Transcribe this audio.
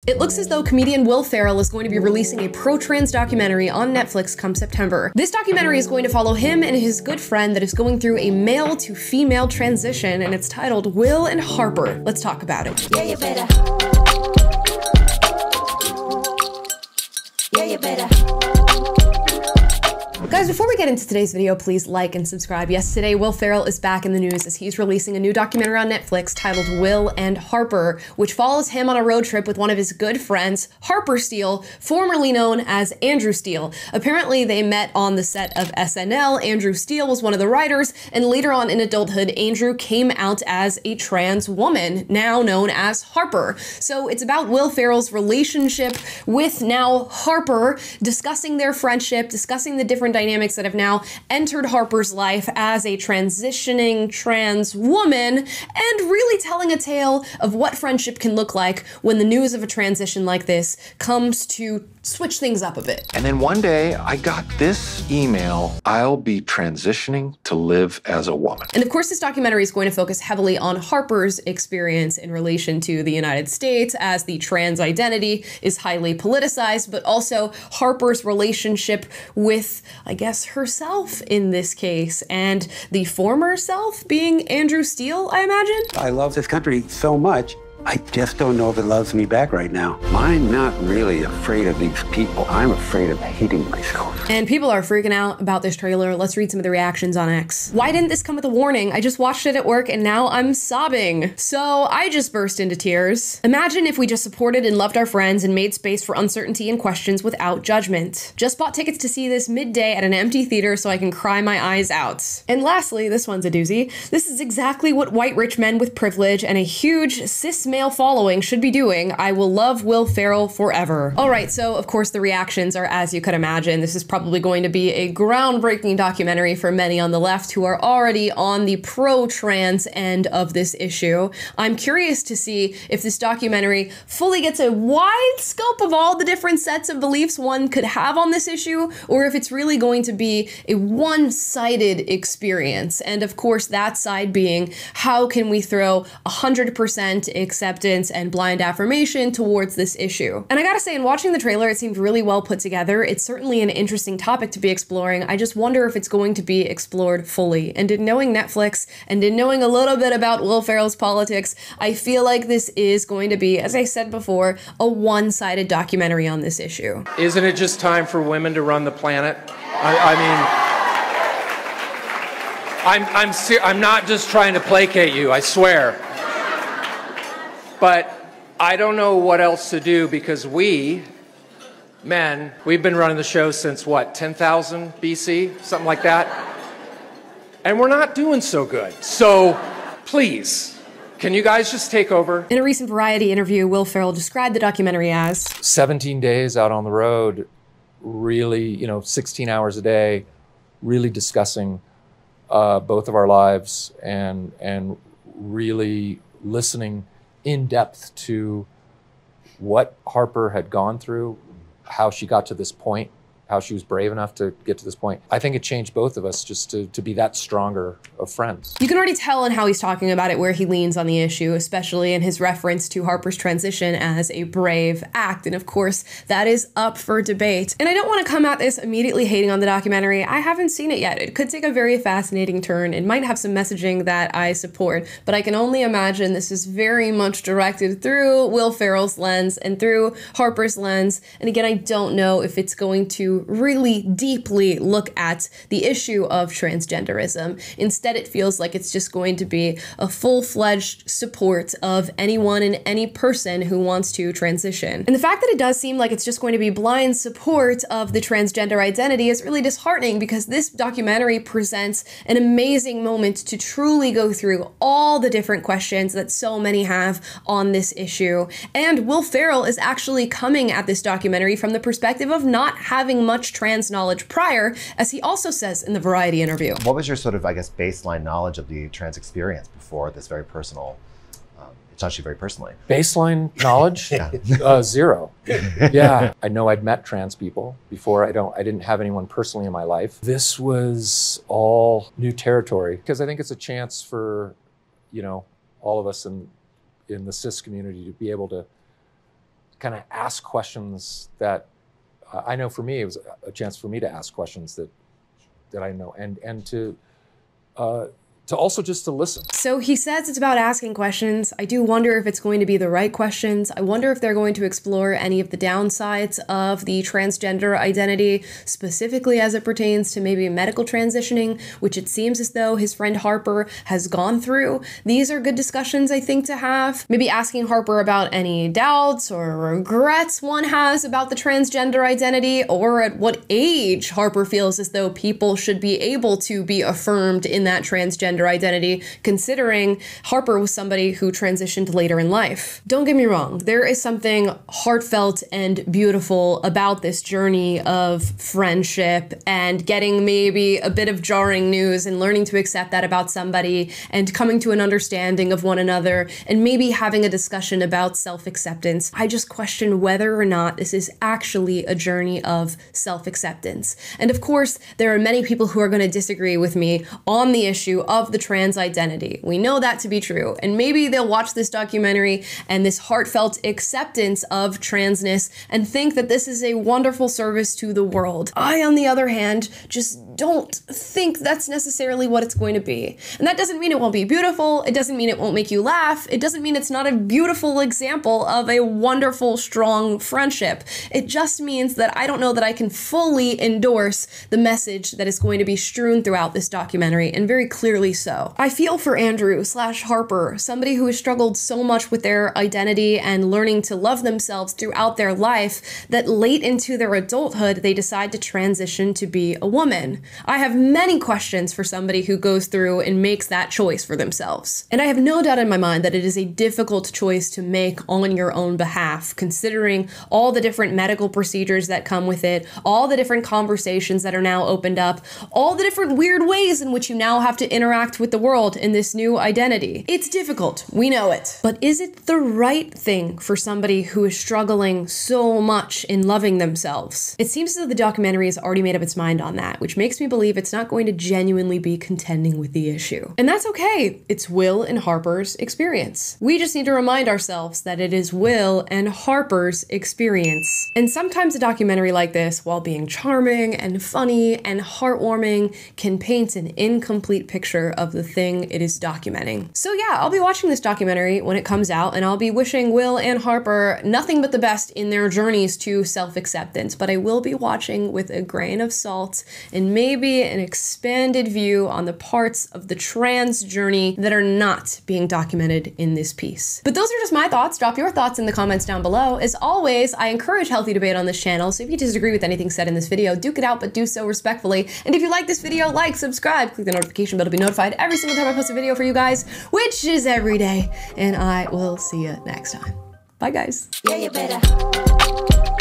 It looks as though comedian Will Ferrell is going to be releasing a pro-trans documentary on Netflix come September. This documentary is going to follow him and his good friend that is going through a male to female transition, and it's titled Will and Harper. Let's talk about it. Yeah, you better. Yeah, you better. Guys, before we get into today's video, please like and subscribe. Yes, today Will Ferrell is back in the news as he's releasing a new documentary on Netflix titled Will and Harper, which follows him on a road trip with one of his good friends, Harper Steele, formerly known as Andrew Steele. Apparently, they met on the set of SNL. Andrew Steele was one of the writers, and later on in adulthood, Andrew came out as a trans woman, now known as Harper. So it's about Will Ferrell's relationship with now Harper, discussing their friendship, discussing the different dynamics that have now entered Harper's life as a transitioning trans woman, and really telling a tale of what friendship can look like when the news of a transition like this comes to switch things up a bit. And then one day I got this email: I'll be transitioning to live as a woman. And of course, this documentary is going to focus heavily on Harper's experience in relation to the United States, as the trans identity is highly politicized, but also Harper's relationship with, I guess, herself in this case, and the former self being Andrew Steele, I imagine. I love this country so much, I just don't know if it loves me back right now. I'm not really afraid of these people. I'm afraid of hating myself. And people are freaking out about this trailer. Let's read some of the reactions on X. Why didn't this come with a warning? I just watched it at work and now I'm sobbing. So I just burst into tears. Imagine if we just supported and loved our friends and made space for uncertainty and questions without judgment. Just bought tickets to see this midday at an empty theater so I can cry my eyes out. And lastly, this one's a doozy. This is exactly what white rich men with privilege and a huge cis male following should be doing. I will love Will Ferrell forever. All right, so of course the reactions are as you could imagine. This is probably going to be a groundbreaking documentary for many on the left who are already on the pro-trans end of this issue. I'm curious to see if this documentary fully gets a wide scope of all the different sets of beliefs one could have on this issue, or if it's really going to be a one-sided experience. And of course, that side being, how can we throw 100% acceptance and blind affirmation towards this issue? And I gotta say, in watching the trailer, it seemed really well put together. It's certainly an interesting topic to be exploring. I just wonder if it's going to be explored fully. And in knowing Netflix and in knowing a little bit about Will Ferrell's politics, I feel like this is going to be, as I said before, a one-sided documentary on this issue. Isn't it just time for women to run the planet? I'm not just trying to placate you, I swear. But I don't know what else to do, because we, men, we've been running the show since what, 10,000 BC? Something like that? And we're not doing so good. So please, can you guys just take over? In a recent Variety interview, Will Ferrell described the documentary as 17 days out on the road, really, 16 hours a day, really discussing both of our lives and really listening in depth to what Harper had gone through, how she got to this point, how she was brave enough to get to this point. I think it changed both of us just to be that stronger of friends. You can already tell in how he's talking about it where he leans on the issue, especially in his reference to Harper's transition as a brave act. And of course, that is up for debate. And I don't want to come at this immediately hating on the documentary. I haven't seen it yet. It could take a very fascinating turn. It might have some messaging that I support, but I can only imagine this is very much directed through Will Ferrell's lens and through Harper's lens. And again, I don't know if it's going to really deeply look at the issue of transgenderism. Instead, it feels like it's just going to be a full-fledged support of anyone and any person who wants to transition. And the fact that it does seem like it's just going to be blind support of the transgender identity is really disheartening, because this documentary presents an amazing moment to truly go through all the different questions that so many have on this issue. And Will Ferrell is actually coming at this documentary from the perspective of not having much trans knowledge prior, as he also says in the Variety interview. What was your sort of, I guess, baseline knowledge of the trans experience before this very personal, it touched you very personally? Baseline knowledge? Yeah. Zero. Yeah. I know I'd met trans people before. I didn't have anyone personally in my life. This was all new territory, because I think it's a chance for, all of us in the cis community to be able to kind of ask questions that I know for me, it was a chance for me to ask questions that I know, and to also just to listen. So he says it's about asking questions. I do wonder if it's going to be the right questions. I wonder if they're going to explore any of the downsides of the transgender identity, specifically as it pertains to maybe medical transitioning, which it seems as though his friend Harper has gone through. These are good discussions, I think, to have. Maybe asking Harper about any doubts or regrets one has about the transgender identity, or at what age Harper feels as though people should be able to be affirmed in that transgender identity, considering Harper was somebody who transitioned later in life. Don't get me wrong, there is something heartfelt and beautiful about this journey of friendship and getting maybe a bit of jarring news and learning to accept that about somebody and coming to an understanding of one another and maybe having a discussion about self-acceptance. I just question whether or not this is actually a journey of self-acceptance. And of course, there are many people who are going to disagree with me on the issue of the trans identity. We know that to be true. And maybe they'll watch this documentary and this heartfelt acceptance of transness and think that this is a wonderful service to the world. I, on the other hand, just don't think that's necessarily what it's going to be. And that doesn't mean it won't be beautiful. It doesn't mean it won't make you laugh. It doesn't mean it's not a beautiful example of a wonderful, strong friendship. It just means that I don't know that I can fully endorse the message that is going to be strewn throughout this documentary, and very clearly so. I feel for Andrew/Harper, somebody who has struggled so much with their identity and learning to love themselves throughout their life that late into their adulthood, they decide to transition to be a woman. I have many questions for somebody who goes through and makes that choice for themselves. And I have no doubt in my mind that it is a difficult choice to make on your own behalf, considering all the different medical procedures that come with it, all the different conversations that are now opened up, all the different weird ways in which you now have to interact with the world in this new identity. It's difficult, we know it. But is it the right thing for somebody who is struggling so much in loving themselves? It seems as though the documentary has already made up its mind on that, which makes me believe it's not going to genuinely be contending with the issue. And that's okay. It's Will and Harper's experience. We just need to remind ourselves that it is Will and Harper's experience. And sometimes a documentary like this, while being charming and funny and heartwarming, can paint an incomplete picture of the thing it is documenting. So yeah, I'll be watching this documentary when it comes out, and I'll be wishing Will and Harper nothing but the best in their journeys to self-acceptance, but I will be watching with a grain of salt and maybe an expanded view on the parts of the trans journey that are not being documented in this piece. But those are just my thoughts. Drop your thoughts in the comments down below. As always, I encourage healthy debate on this channel, so if you disagree with anything said in this video, duke it out, but do so respectfully. And if you like this video, like, subscribe, click the notification bell to be notified every single time I post a video for you guys, which is every day, and I will see you next time. Bye, guys. Yeah, you better.